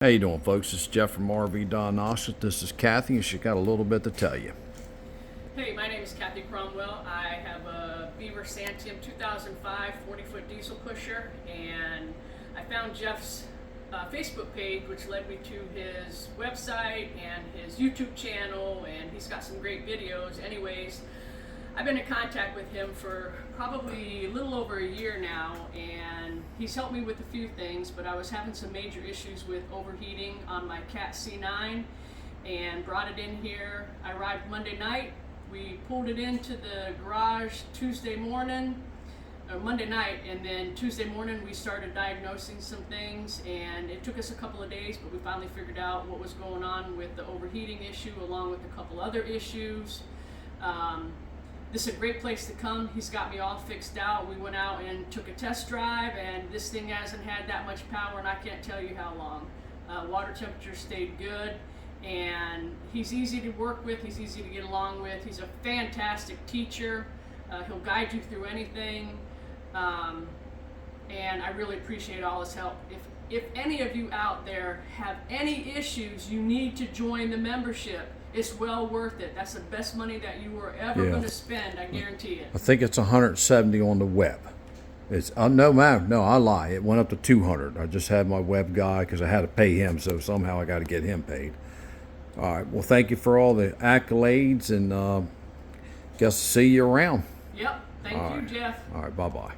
How you doing, folks? It's Jeff from Rvdiagnostics. This is Kathy, and she's got a little bit to tell you. Hey, my name is Kathy Cromwell. I have a Beaver Santium 2005 40-foot diesel pusher, and I found Jeff's Facebook page, which led me to his website and his YouTube channel, and he's got some great videos. Anyways, I've been in contact with him for probably a little over a year now, and he's helped me with a few things, but I was having some major issues with overheating on my Cat C9 and brought it in here. I arrived Monday night. We pulled it into the garage Tuesday morning, or Monday night, and then Tuesday morning we started diagnosing some things, and it took us a couple of days, but we finally figured out what was going on with the overheating issue along with a couple other issues. This is a great place to come. He's got me all fixed out. We went out and took a test drive, and this thing hasn't had that much power, and I can't tell you how long. Water temperature stayed good, and he's easy to work with. He's easy to get along with. He's a fantastic teacher. He'll guide you through anything, and I really appreciate all his help. If any of you out there have any issues, you need to join the membership. It's well worth it. That's the best money that you were ever going to spend, I guarantee it. I think it's 170 on the web. It's no, I lie. It went up to 200. I just had my web guy because I had to pay him, so somehow I got to get him paid. All right. Well, thank you for all the accolades, and guess see you around. Yep. Thank you, Jeff. All right. Bye-bye.